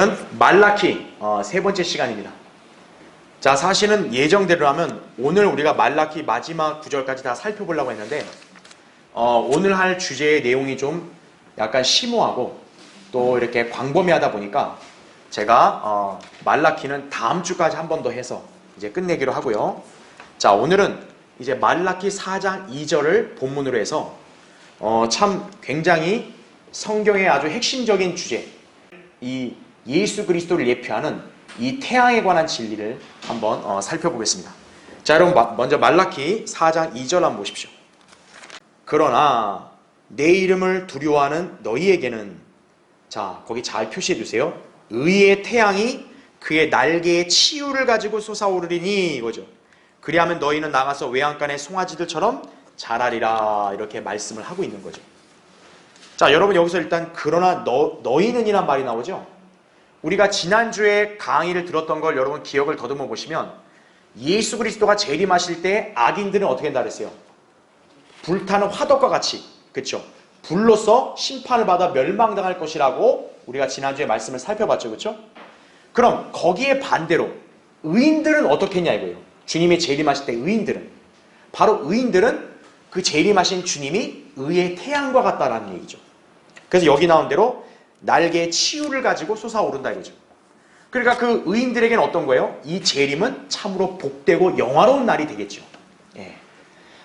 오늘은 말라키 세 번째 시간입니다. 자, 사실은 예정대로라면 오늘 우리가 말라키 마지막 구절까지 다 살펴보려고 했는데 오늘 할 주제의 내용이 좀 약간 심오하고 또 이렇게 광범위하다 보니까 제가 말라키는 다음 주까지 한 번 더 해서 이제 끝내기로 하고요. 자, 오늘은 이제 말라키 4장 2절을 본문으로 해서 참 굉장히 성경의 아주 핵심적인 주제, 이 예수 그리스도를 예표하는 이 태양에 관한 진리를 한번 살펴보겠습니다. 자, 여러분 먼저 말라키 4장 2절 한번 보십시오. 그러나 내 이름을 두려워하는 너희에게는, 자, 거기 잘 표시해 두세요. 의의 태양이 그의 날개의 치유를 가지고 솟아오르리니, 이거죠. 그리하면 너희는 나가서 외양간의 송아지들처럼 자라리라, 이렇게 말씀을 하고 있는 거죠. 자, 여러분 여기서 일단 그러나 너희는 이란 말이 나오죠. 우리가 지난주에 강의를 들었던 걸 여러분 기억을 더듬어 보시면 예수 그리스도가 재림하실 때 악인들은 어떻게 한다 그랬어요? 불타는 화덕과 같이, 그렇죠? 불로서 심판을 받아 멸망당할 것이라고 우리가 지난주에 말씀을 살펴봤죠, 그렇죠? 그럼 거기에 반대로 의인들은 어떻게 했냐 이거예요. 주님이 재림하실 때 의인들은, 바로 의인들은 그 재림하신 주님이 의의 태양과 같다라는 얘기죠. 그래서 여기 나온 대로 날개의 치유를 가지고 솟아오른다 이거죠. 그러니까 그 의인들에게는 어떤 거예요? 이 재림은 참으로 복되고 영화로운 날이 되겠죠. 예.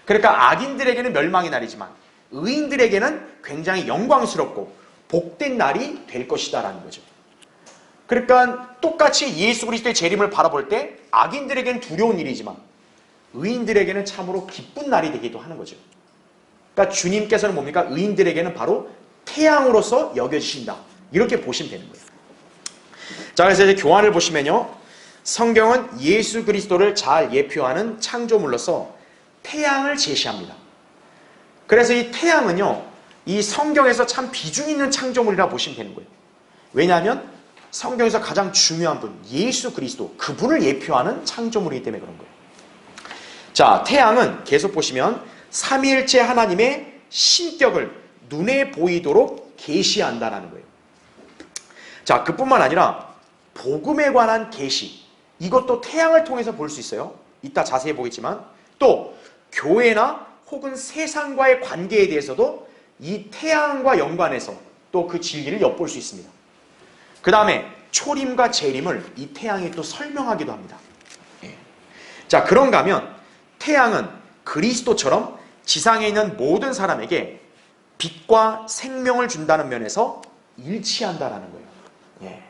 그러니까 악인들에게는 멸망의 날이지만 의인들에게는 굉장히 영광스럽고 복된 날이 될 것이다라는 거죠. 그러니까 똑같이 예수 그리스도의 재림을 바라볼 때 악인들에게는 두려운 일이지만 의인들에게는 참으로 기쁜 날이 되기도 하는 거죠. 그러니까 주님께서는 뭡니까? 의인들에게는 바로 태양으로서 여겨지신다, 이렇게 보시면 되는 거예요. 자, 그래서 이제 교환을 보시면요, 성경은 예수 그리스도를 잘 예표하는 창조물로서 태양을 제시합니다. 그래서 이 태양은요, 이 성경에서 참 비중 있는 창조물이라 보시면 되는 거예요. 왜냐하면 성경에서 가장 중요한 분, 예수 그리스도, 그분을 예표하는 창조물이기 때문에 그런 거예요. 자, 태양은 계속 보시면 삼위일체 하나님의 신격을 눈에 보이도록 계시한다라는 거예요. 자, 그뿐만 아니라 복음에 관한 계시, 이것도 태양을 통해서 볼 수 있어요. 이따 자세히 보겠지만, 또 교회나 혹은 세상과의 관계에 대해서도 이 태양과 연관해서 또 그 진리를 엿볼 수 있습니다. 그 다음에 초림과 재림을 이 태양이 또 설명하기도 합니다. 예. 자, 그런가 하면 태양은 그리스도처럼 지상에 있는 모든 사람에게 빛과 생명을 준다는 면에서 일치한다라는 거예요. 예.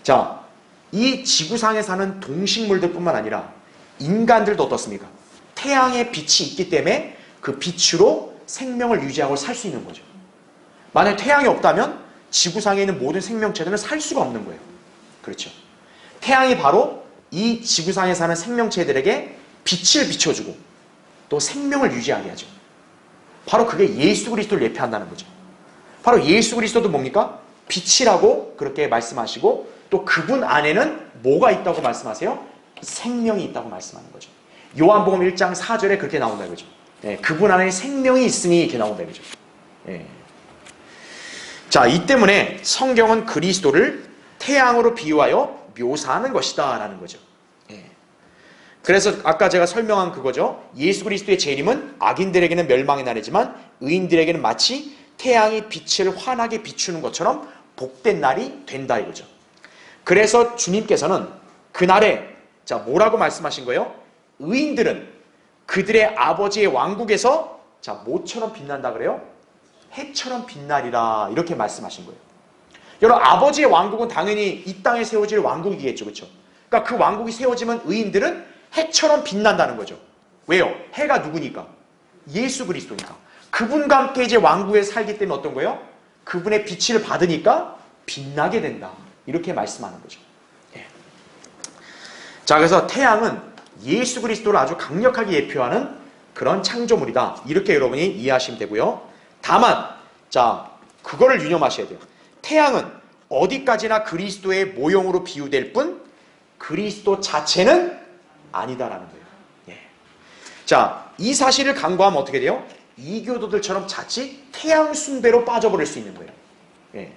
자, 이 지구상에 사는 동식물들 뿐만 아니라 인간들도 어떻습니까? 태양의 빛이 있기 때문에 그 빛으로 생명을 유지하고 살 수 있는 거죠. 만약 태양이 없다면 지구상에 있는 모든 생명체들은 살 수가 없는 거예요. 그렇죠? 태양이 바로 이 지구상에 사는 생명체들에게 빛을 비춰주고 또 생명을 유지하게 하죠. 바로 그게 예수 그리스도를 예표한다는 거죠. 바로 예수 그리스도도 뭡니까? 빛이라고 그렇게 말씀하시고 또 그분 안에는 뭐가 있다고 말씀하세요? 생명이 있다고 말씀하는 거죠. 요한복음 1장 4절에 그렇게 나온다 이거죠. 예, 그분 안에 생명이 있으니 이렇게 나온다 이거죠. 예. 자, 이 때문에 성경은 그리스도를 태양으로 비유하여 묘사하는 것이다 라는 거죠. 예. 그래서 아까 제가 설명한 그거죠. 예수 그리스도의 재림은 악인들에게는 멸망의 날이지만 의인들에게는 마치 태양이 빛을 환하게 비추는 것처럼 복된 날이 된다 이거죠. 그래서 주님께서는 그날에, 자, 뭐라고 말씀하신 거예요? 의인들은 그들의 아버지의 왕국에서, 자, 뭐처럼 빛난다 그래요? 해처럼 빛나리라, 이렇게 말씀하신 거예요. 여러분, 아버지의 왕국은 당연히 이 땅에 세워질 왕국이겠죠, 그렇죠? 그러니까 그 왕국이 세워지면 의인들은 해처럼 빛난다는 거죠. 왜요? 해가 누구니까? 예수 그리스도니까. 그분과 함께 이제 왕국에 살기 때문에 어떤 거예요? 그분의 빛을 받으니까 빛나게 된다, 이렇게 말씀하는 거죠. 예. 자, 그래서 태양은 예수 그리스도를 아주 강력하게 예표하는 그런 창조물이다, 이렇게 여러분이 이해하시면 되고요. 다만, 자, 그거를 유념하셔야 돼요. 태양은 어디까지나 그리스도의 모형으로 비유될 뿐 그리스도 자체는 아니다라는 거예요. 예. 자, 이 사실을 간과하면 어떻게 돼요? 이교도들처럼 자칫 태양 숭배로 빠져버릴 수 있는 거예요. 예.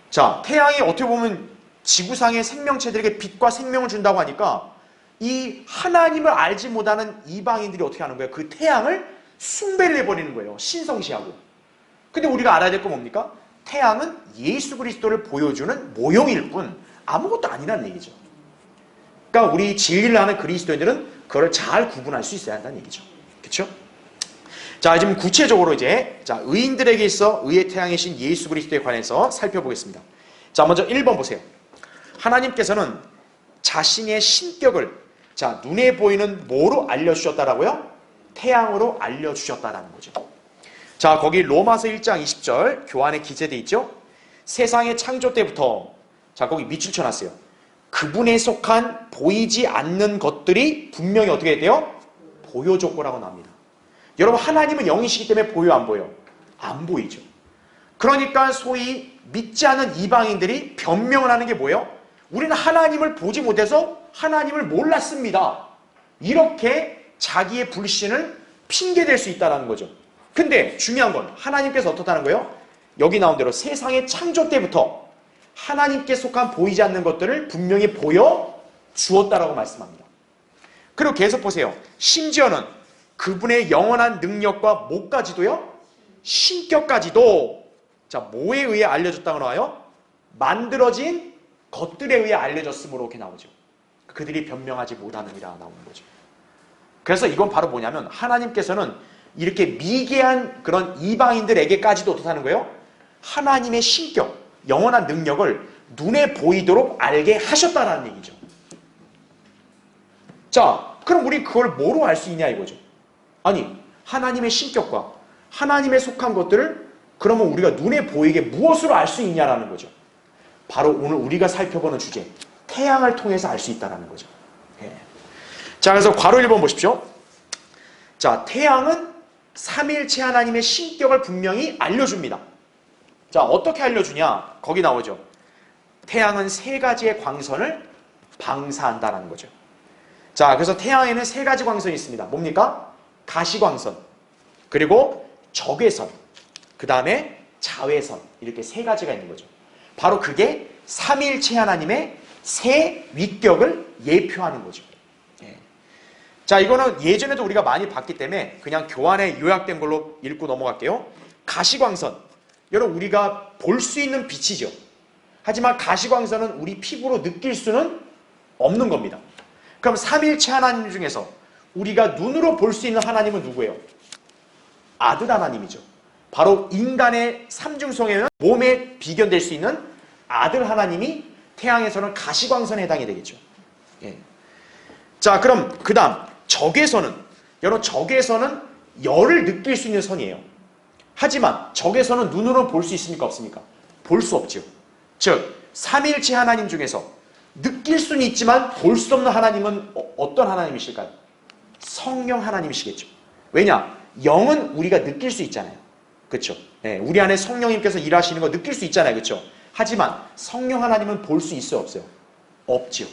자, 태양이 어떻게 보면 지구상의 생명체들에게 빛과 생명을 준다고 하니까 이 하나님을 알지 못하는 이방인들이 어떻게 하는 거예요? 그 태양을 숭배를 해버리는 거예요. 신성시하고. 근데 우리가 알아야 될 건 뭡니까? 태양은 예수 그리스도를 보여주는 모형일 뿐 아무것도 아니라는 얘기죠. 그러니까 우리 진리를 아는 그리스도인들은 그걸 잘 구분할 수 있어야 한다는 얘기죠. 그렇죠? 자, 지금 구체적으로 이제 의인들에게 있어 의의 태양이신 예수 그리스도에 관해서 살펴보겠습니다. 자, 먼저 1번 보세요. 하나님께서는 자신의 신격을 눈에 보이는 뭐로 알려주셨다라고요? 태양으로 알려주셨다라는 거죠. 자, 거기 로마서 1장 20절 교환에 기재되어 있죠? 세상의 창조 때부터 거기 밑줄 쳐놨어요. 그분에 속한 보이지 않는 것들이 분명히 어떻게 돼요? 보여줬고라고 나옵니다. 여러분, 하나님은 영이시기 때문에 보여 안 보여? 안 보이죠. 그러니까 소위 믿지 않는 이방인들이 변명을 하는 게 뭐예요? 우리는 하나님을 보지 못해서 하나님을 몰랐습니다. 이렇게 자기의 불신을 핑계댈 수 있다는 거죠. 근데 중요한 건 하나님께서 어떻다는 거예요? 여기 나온 대로 세상의 창조 때부터 하나님께 속한 보이지 않는 것들을 분명히 보여주었다라고 말씀합니다. 그리고 계속 보세요. 심지어는 그분의 영원한 능력과 뭐까지도요? 신격까지도 뭐에 의해 알려졌다고 나와요? 만들어진 것들에 의해 알려졌으므로 이렇게 나오죠. 그들이 변명하지 못하느니라 나오는 거죠. 그래서 이건 바로 뭐냐면 하나님께서는 이렇게 미개한 그런 이방인들에게까지도 어떻다는 거예요? 하나님의 신격, 영원한 능력을 눈에 보이도록 알게 하셨다라는 얘기죠. 자, 그럼 우리 그걸 뭐로 알 수 있냐 이거죠. 아니, 하나님의 신격과 하나님에 속한 것들을 그러면 우리가 눈에 보이게 무엇으로 알 수 있냐라는 거죠. 바로 오늘 우리가 살펴보는 주제, 태양을 통해서 알 수 있다는 거죠. 예. 자, 그래서 괄호 1번 보십시오. 자, 태양은 삼일체 하나님의 신격을 분명히 알려줍니다. 자, 어떻게 알려주냐? 거기 나오죠. 태양은 세 가지의 광선을 방사한다는 거죠. 자, 그래서 태양에는 세 가지 광선이 있습니다. 뭡니까? 가시광선, 그리고 적외선, 그 다음에 자외선, 이렇게 세 가지가 있는 거죠. 바로 그게 삼일체 하나님의 세 위격을 예표하는 거죠. 예. 자, 이거는 예전에도 우리가 많이 봤기 때문에 그냥 교환에 요약된 걸로 읽고 넘어갈게요. 가시광선, 여러분 우리가 볼 수 있는 빛이죠. 하지만 가시광선은 우리 피부로 느낄 수는 없는 겁니다. 그럼 삼일체 하나님 중에서 우리가 눈으로 볼 수 있는 하나님은 누구예요? 아들 하나님이죠. 바로 인간의 삼중성에는 몸에 비견될 수 있는 아들 하나님이 태양에서는 가시광선에 해당이 되겠죠. 예. 자, 그럼 그 다음 적외선은, 여러분 적외선은 열을 느낄 수 있는 선이에요. 하지만 적외선은 눈으로 볼 수 있습니까? 없습니까? 볼 수 없죠. 즉 삼일체 하나님 중에서 느낄 수는 있지만 볼 수 없는 하나님은 어떤 하나님이실까요? 성령 하나님이시겠죠. 왜냐? 영은 우리가 느낄 수 있잖아요. 그렇죠? 네, 우리 안에 성령님께서 일하시는 거 느낄 수 있잖아요. 그렇죠? 하지만 성령 하나님은 볼 수 있어요? 없어요? 없지요.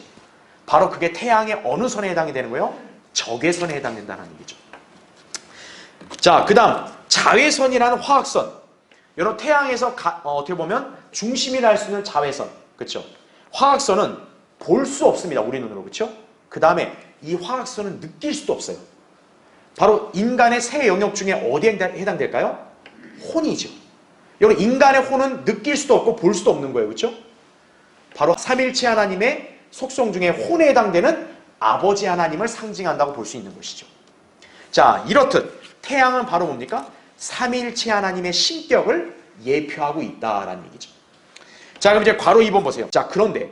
바로 그게 태양의 어느 선에 해당이 되는 거예요? 적외선에 해당된다는 얘기죠. 자, 그 다음 자외선이라는 화학선. 여러분 태양에서 어떻게 보면 중심이라 할 수 있는 자외선. 그렇죠? 화학선은 볼 수 없습니다. 우리 눈으로. 그렇죠? 그 다음에 이 화학선은 느낄 수도 없어요. 바로 인간의 세 영역 중에 어디에 해당될까요? 혼이죠. 여러분 인간의 혼은 느낄 수도 없고 볼 수도 없는 거예요. 그렇죠? 바로 삼일체 하나님의 속성 중에 혼에 해당되는 아버지 하나님을 상징한다고 볼 수 있는 것이죠. 자, 이렇듯 태양은 바로 뭡니까? 삼일체 하나님의 신격을 예표하고 있다라는 얘기죠. 자, 그럼 이제 괄호 2번 보세요. 자, 그런데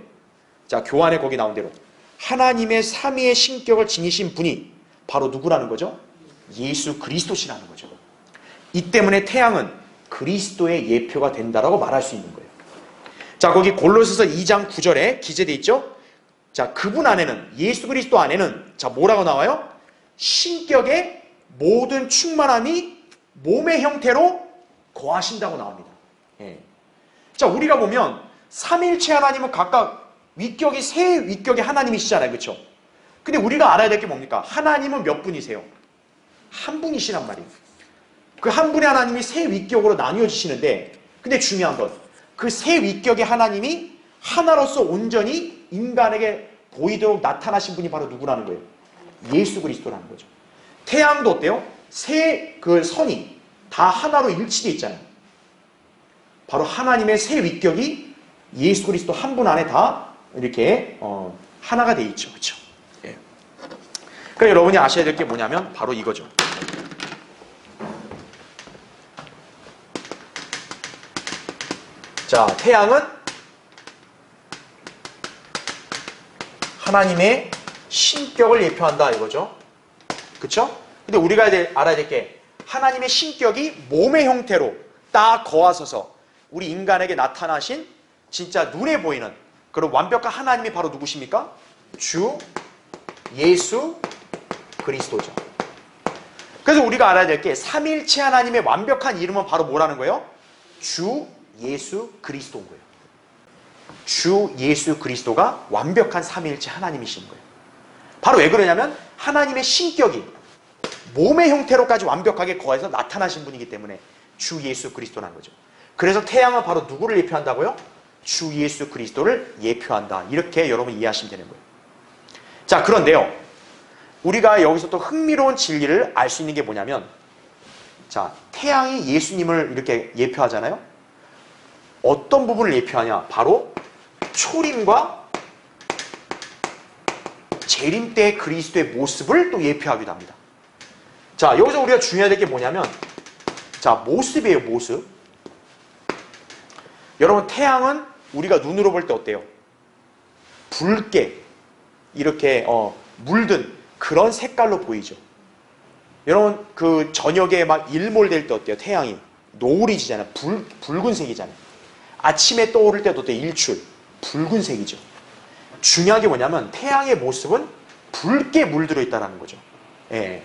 자, 교환에 거기 나온 대로 하나님의 삼위의 신격을 지니신 분이 바로 누구라는 거죠? 예수 그리스도시라는 거죠. 이 때문에 태양은 그리스도의 예표가 된다라고 말할 수 있는 거예요. 자, 거기 골로새서 2장 9절에 기재되어 있죠? 자, 그분 안에는, 예수 그리스도 안에는 자, 뭐라고 나와요? 신격의 모든 충만함이 몸의 형태로 거하신다고 나옵니다. 예. 자, 우리가 보면 삼일체 하나님은 각각 위격이 세 위격의 하나님이시잖아요. 그렇죠? 근데 우리가 알아야 될 게 뭡니까? 하나님은 몇 분이세요? 한 분이시란 말이에요. 그 한 분의 하나님이 세 위격으로 나뉘어지시는데, 근데 중요한 건 그 세 위격의 하나님이 하나로서 온전히 인간에게 보이도록 나타나신 분이 바로 누구라는 거예요? 예수 그리스도라는 거죠. 태양도 어때요? 세 그 선이 다 하나로 일치되어 있잖아요. 바로 하나님의 세 위격이 예수 그리스도 한 분 안에 다 이렇게 하나가 되어 있죠. 그렇죠? 예. 그러니까 여러분이 아셔야 될 게 뭐냐면 바로 이거죠. 자, 태양은 하나님의 신격을 예표한다 이거죠. 그렇죠? 근데 우리가 알아야 될 게 하나님의 신격이 몸의 형태로 딱 거하셔서 우리 인간에게 나타나신 진짜 눈에 보이는 그런 완벽한 하나님이 바로 누구십니까? 주 예수 그리스도죠. 그래서 우리가 알아야 될 게 삼위일체 하나님의 완벽한 이름은 바로 뭐라는 거예요? 주 예수 그리스도인 거예요. 주 예수 그리스도가 완벽한 삼위일체 하나님이신 거예요. 바로 왜 그러냐면 하나님의 신격이 몸의 형태로까지 완벽하게 거해서 나타나신 분이기 때문에 주 예수 그리스도라는 거죠. 그래서 태양은 바로 누구를 예표한다고요? 주 예수 그리스도를 예표한다. 이렇게 여러분 이해하시면 되는 거예요. 자, 그런데요. 우리가 여기서 또 흥미로운 진리를 알 수 있는 게 뭐냐면, 자, 태양이 예수님을 이렇게 예표하잖아요. 어떤 부분을 예표하냐? 바로 초림과 재림 때 그리스도의 모습을 또 예표하기도 합니다. 자, 여기서 우리가 중요해야 될 게 뭐냐면, 자, 모습이에요, 모습. 여러분, 태양은 우리가 눈으로 볼 때 어때요? 붉게 이렇게 물든 그런 색깔로 보이죠. 여러분, 그 저녁에 막 일몰될 때 어때요? 태양이 노을이 지잖아요. 붉은색이잖아요. 아침에 떠오를 때도 어때요? 일출 붉은색이죠. 중요한 게 뭐냐면 태양의 모습은 붉게 물들어 있다는 거죠. 예.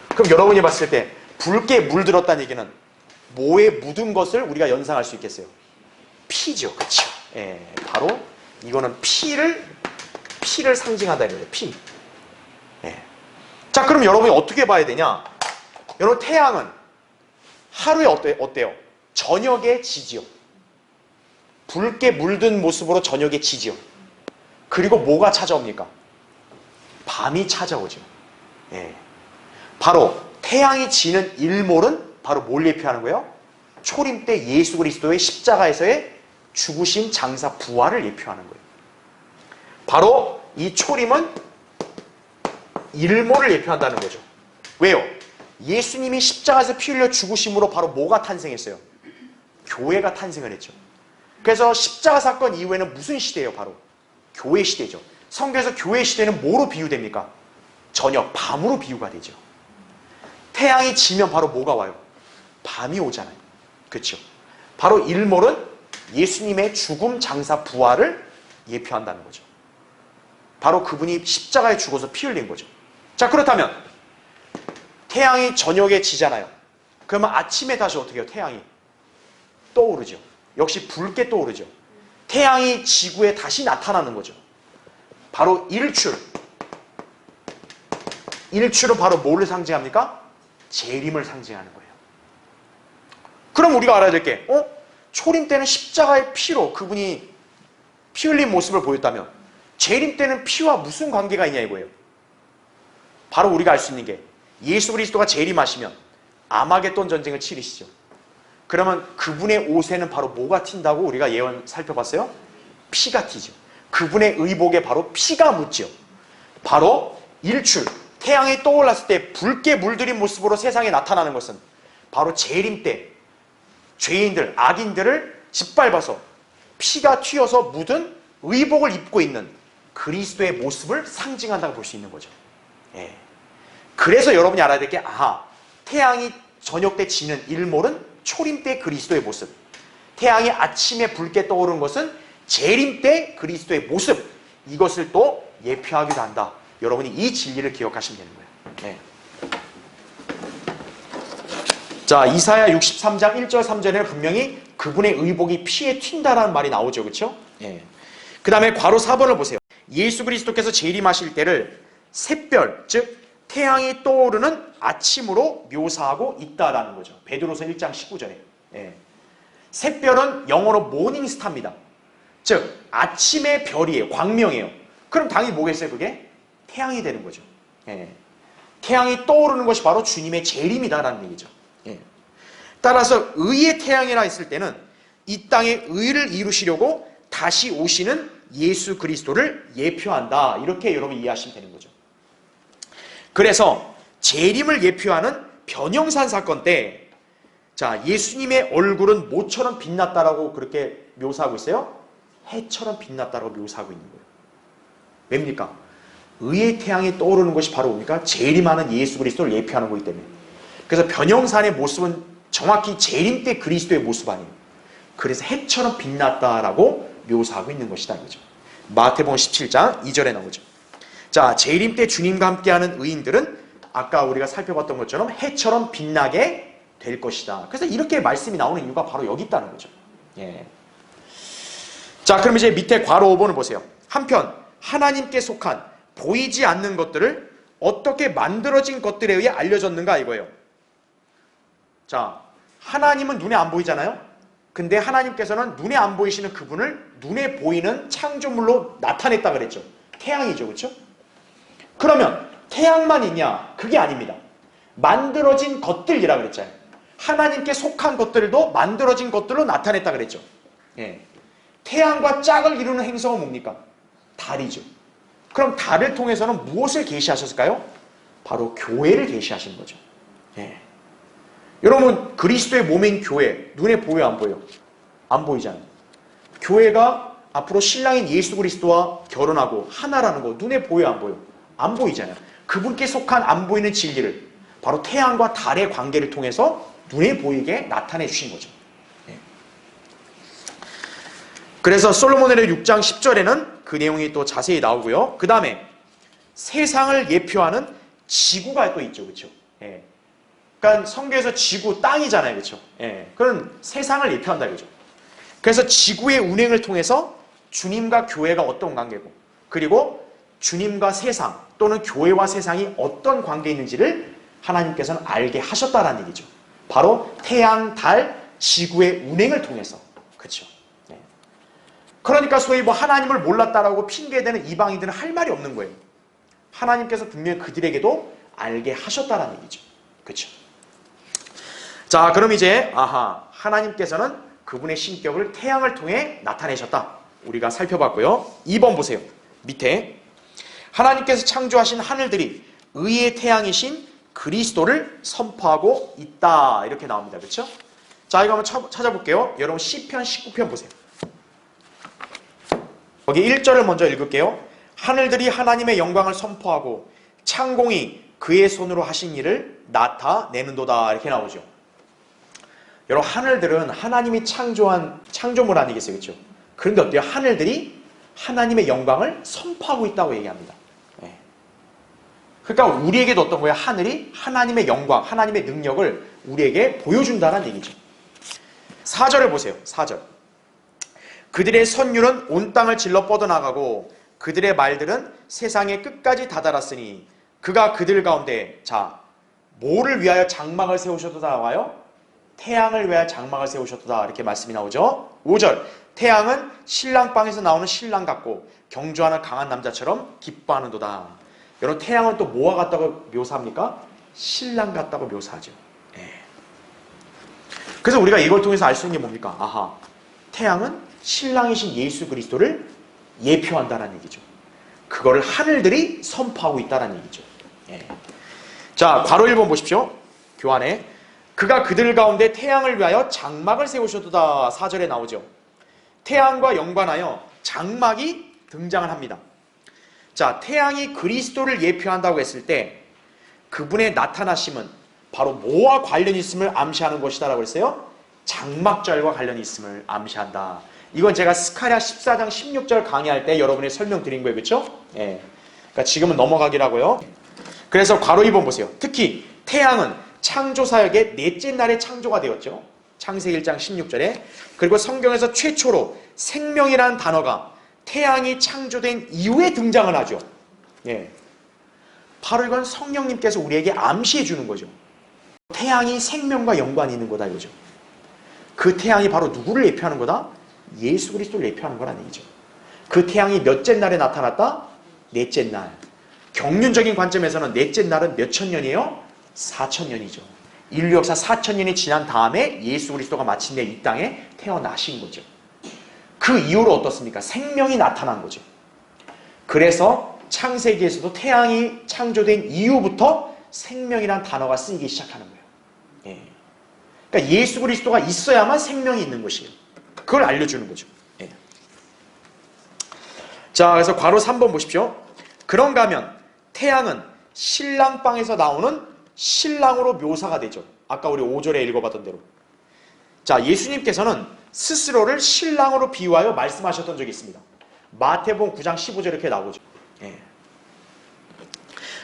그럼 여러분이 봤을 때 붉게 물들었다는 얘기는 뭐에 묻은 것을 우리가 연상할 수 있겠어요? 피죠. 그렇죠? 예, 바로 이거는 피를 상징한다 이거예요. 피. 예. 자, 그럼 여러분이 어떻게 봐야 되냐? 여러분, 태양은 하루에 어때요? 저녁에 지지요. 붉게 물든 모습으로 저녁에 지지요. 그리고 뭐가 찾아옵니까? 밤이 찾아오죠. 예. 바로 태양이 지는 일몰은 바로 뭘 예표하는 거예요? 초림 때 예수 그리스도의 십자가에서의 죽으심, 장사, 부활을 예표하는 거예요. 바로 이 초림은 일몰을 예표한다는 거죠. 왜요? 예수님이 십자가에서 피 흘려 죽으심으로 바로 뭐가 탄생했어요? 교회가 탄생을 했죠. 그래서 십자가 사건 이후에는 무슨 시대예요? 바로 교회 시대죠. 성경에서 교회 시대는 뭐로 비유됩니까? 저녁, 밤으로 비유가 되죠. 태양이 지면 바로 뭐가 와요? 밤이 오잖아요. 그렇죠? 바로 일몰은 예수님의 죽음, 장사, 부활을 예표한다는 거죠. 바로 그분이 십자가에 죽어서 피 흘린 거죠. 자, 그렇다면 태양이 저녁에 지잖아요. 그러면 아침에 다시 어떻게 해요? 태양이 떠오르죠. 역시 붉게 떠오르죠. 태양이 지구에 다시 나타나는 거죠. 바로 일출. 일출은 바로 뭐를 상징합니까? 재림을 상징하는 거예요. 그럼 우리가 알아야 될 게, 초림 때는 십자가의 피로 그분이 피 흘린 모습을 보였다면 재림 때는 피와 무슨 관계가 있냐 이거예요. 바로 우리가 알 수 있는 게 예수 그리스도가 재림하시면 아마겟돈 전쟁을 치르시죠. 그러면 그분의 옷에는 바로 뭐가 튄다고 우리가 예언 살펴봤어요? 피가 튀죠. 그분의 의복에 바로 피가 묻죠. 바로 일출, 태양이 떠올랐을 때 붉게 물들인 모습으로 세상에 나타나는 것은 바로 재림 때 죄인들, 악인들을 짓밟아서 피가 튀어서 묻은 의복을 입고 있는 그리스도의 모습을 상징한다고 볼 수 있는 거죠. 예. 그래서 여러분이 알아야 될 게, 태양이 저녁 때 지는 일몰은 초림 때 그리스도의 모습, 태양이 아침에 붉게 떠오르는 것은 재림 때 그리스도의 모습, 이것을 또 예표하기도 한다. 여러분이 이 진리를 기억하시면 되는 거예요. 네. 자, 이사야 63장 1절 3절에는 분명히 그분의 의복이 피에 튄다라는 말이 나오죠. 그렇죠? 예. 그 다음에 괄호 4번을 보세요. 예수 그리스도께서 재림하실 때를 샛별, 즉 태양이 떠오르는 아침으로 묘사하고 있다라는 거죠. 베드로서 1장 19절에. 예. 샛별은 영어로 모닝스타입니다. 즉 아침의 별이에요. 광명이에요. 그럼 당연히 뭐겠어요? 그게 태양이 되는 거죠. 예. 태양이 떠오르는 것이 바로 주님의 재림이다라는 얘기죠. 예. 따라서 의의 태양이라 했을 때는 이 땅에 의를 이루시려고 다시 오시는 예수 그리스도를 예표한다. 이렇게 여러분 이해하시면 되는 거죠. 그래서 재림을 예표하는 변형산 사건 때, 자, 예수님의 얼굴은 뭐처럼 빛났다라고 그렇게 묘사하고 있어요? 해처럼 빛났다라고 묘사하고 있는 거예요. 왜입니까? 의의 태양이 떠오르는 것이 바로 뭡니까? 재림하는 예수 그리스도를 예표하는 거기 때문에. 그래서 변형산의 모습은 정확히 재림 때 그리스도의 모습 아니에요. 그래서 해처럼 빛났다라고 묘사하고 있는 것이다 이거죠. 마태복음 17장 2절에 나오죠. 자, 재림 때 주님과 함께하는 의인들은 아까 우리가 살펴봤던 것처럼 해처럼 빛나게 될 것이다. 그래서 이렇게 말씀이 나오는 이유가 바로 여기 있다는 거죠. 예. 자, 그럼 이제 밑에 괄호 5번을 보세요. 한편 하나님께 속한 보이지 않는 것들을 어떻게 만들어진 것들에 의해 알려졌는가 이거예요. 자, 하나님은 눈에 안 보이잖아요. 근데 하나님께서는 눈에 안 보이시는 그분을 눈에 보이는 창조물로 나타냈다 그랬죠. 태양이죠. 그렇죠? 그러면 태양만 있냐? 그게 아닙니다. 만들어진 것들이라 그랬잖아요. 하나님께 속한 것들도 만들어진 것들로 나타냈다 그랬죠. 예. 태양과 짝을 이루는 행성은 뭡니까? 달이죠. 그럼 달을 통해서는 무엇을 계시하셨을까요? 바로 교회를 계시하신 거죠. 예. 여러분, 그리스도의 몸인 교회 눈에 보여요, 안 보여요? 안 보이잖아요. 교회가 앞으로 신랑인 예수 그리스도와 결혼하고 하나라는 거 눈에 보여요, 안 보여요? 안 보이잖아요. 그분께 속한 안 보이는 진리를 바로 태양과 달의 관계를 통해서 눈에 보이게 나타내 주신 거죠. 예. 그래서 솔로몬의 6장 10절에는 그 내용이 또 자세히 나오고요. 그 다음에 세상을 예표하는 지구가 또 있죠. 그렇죠? 예. 그러니까 성경에서 지구, 땅이잖아요. 그렇죠? 예. 그런 세상을 예표한다 이거죠. 그래서 지구의 운행을 통해서 주님과 교회가 어떤 관계고, 그리고 주님과 세상 또는 교회와 세상이 어떤 관계에 있는지를 하나님께서는 알게 하셨다라는 얘기죠. 바로 태양, 달, 지구의 운행을 통해서. 그렇죠? 예. 그러니까 소위 뭐 하나님을 몰랐다라고 핑계대는 이방인들은 할 말이 없는 거예요. 하나님께서 분명히 그들에게도 알게 하셨다라는 얘기죠. 그렇죠? 자, 그럼 이제 하나님께서는 그분의 신격을 태양을 통해 나타내셨다. 우리가 살펴봤고요. 2번 보세요. 밑에 하나님께서 창조하신 하늘들이 의의 태양이신 그리스도를 선포하고 있다. 이렇게 나옵니다. 그렇죠? 자, 이거 한번 찾아볼게요. 여러분 시편 19편 보세요. 거기 1절을 먼저 읽을게요. 하늘들이 하나님의 영광을 선포하고 창공이 그의 손으로 하신 일을 나타내는도다. 이렇게 나오죠. 여러분, 하늘들은 하나님이 창조한 창조물 아니겠어요? 그렇죠? 그런데 어때요? 하늘들이 하나님의 영광을 선포하고 있다고 얘기합니다. 네. 그러니까 우리에게도 어떤 거예요? 하늘이 하나님의 영광, 하나님의 능력을 우리에게 보여준다는 얘기죠. 4절을 보세요. 4절. 그들의 선율은 온 땅을 질러 뻗어나가고 그들의 말들은 세상의 끝까지 다다랐으니 그가 그들 가운데, 자, 뭐를 위하여 장막을 세우셨도다 나와요? 태양을 위하여 장막을 세우셨도다. 이렇게 말씀이 나오죠. 5절. 태양은 신랑방에서 나오는 신랑 같고 경주하는 강한 남자처럼 기뻐하는도다. 여러분, 태양은 또 뭐와 같다고 묘사합니까? 신랑 같다고 묘사하죠. 예. 그래서 우리가 이걸 통해서 알 수 있는 게 뭡니까? 태양은 신랑이신 예수 그리스도를 예표한다는 얘기죠. 그거를 하늘들이 선포하고 있다는 얘기죠. 예. 자, 괄호 1번 보십시오. 교환에 그가 그들 가운데 태양을 위하여 장막을 세우셨도다. 4절에 나오죠. 태양과 연관하여 장막이 등장을 합니다. 자, 태양이 그리스도를 예표한다고 했을 때 그분의 나타나심은 바로 뭐와 관련이 있음을 암시하는 것이다 라고 했어요? 장막절과 관련이 있음을 암시한다. 이건 제가 스가랴 14장 16절 강의할 때 여러분이 설명드린 거예요. 그렇죠? 예. 그러니까 지금은 넘어가기라고요. 그래서 괄호 2번 보세요. 특히 태양은 창조사역의 넷째 날에 창조가 되었죠. 창세기 1장 16절에. 그리고 성경에서 최초로 생명이라는 단어가 태양이 창조된 이후에 등장을 하죠. 예. 바로 이건 성령님께서 우리에게 암시해 주는 거죠. 태양이 생명과 연관이 있는 거다 이거죠. 그 태양이 바로 누구를 예표하는 거다? 예수 그리스도를 예표하는 거라는 얘기죠. 그 태양이 몇째 날에 나타났다? 넷째 날. 경륜적인 관점에서는 넷째 날은 몇 천 년이에요? 4,000년이죠. 인류 역사 4,000년이 지난 다음에 예수 그리스도가 마침내 이 땅에 태어나신 거죠. 그 이후로 어떻습니까? 생명이 나타난 거죠. 그래서 창세기에서도 태양이 창조된 이후부터 생명이란 단어가 쓰이기 시작하는 거예요. 예. 그러니까 예수 그리스도가 있어야만 생명이 있는 것이에요. 그걸 알려주는 거죠. 예. 자, 그래서 괄호 3번 보십시오. 그런가 하면 태양은 신랑방에서 나오는 신랑으로 묘사가 되죠. 아까 우리 5절에 읽어봤던 대로. 자, 예수님께서는 스스로를 신랑으로 비유하여 말씀하셨던 적이 있습니다. 마태복음 9장 15절 이렇게 나오죠. 예.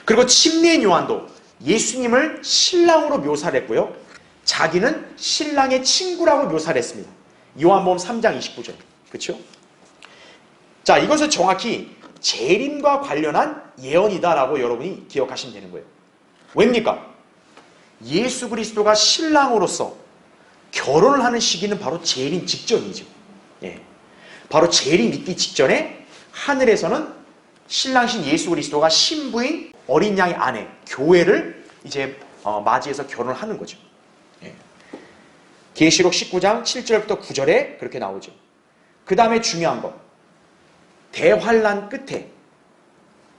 그리고 침례인 요한도 예수님을 신랑으로 묘사를 했고요. 자기는 신랑의 친구라고 묘사를 했습니다. 요한복음 3장 29절. 그렇죠? 자, 이것을 정확히 재림과 관련한 예언이다라고 여러분이 기억하시면 되는 거예요. 왜입니까? 예수 그리스도가 신랑으로서 결혼을 하는 시기는 바로 재림 직전이죠. 예. 바로 재림 있기 직전에 하늘에서는 신랑신 예수 그리스도가 신부인 어린 양의 아내 교회를 이제 맞이해서 결혼을 하는 거죠. 예. 계시록 19장 7절부터 9절에 그렇게 나오죠. 그 다음에 중요한 거, 대환란 끝에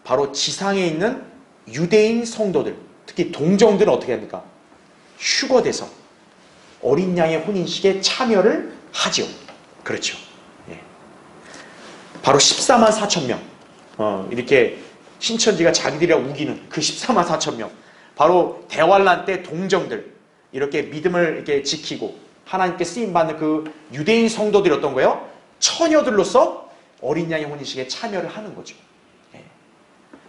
바로 지상에 있는 유대인 성도들, 특히 동정들은 어떻게 합니까? 휴거돼서 어린 양의 혼인식에 참여를 하죠. 그렇죠. 예. 바로 14만 4천 명. 이렇게 신천지가 자기들이라 우기는 그 14만 4천 명. 바로 대환란 때 동정들, 이렇게 믿음을 이렇게 지키고 하나님께 쓰임받는 그 유대인 성도들이 어떤 거예요? 처녀들로서 어린 양의 혼인식에 참여를 하는 거죠. 예.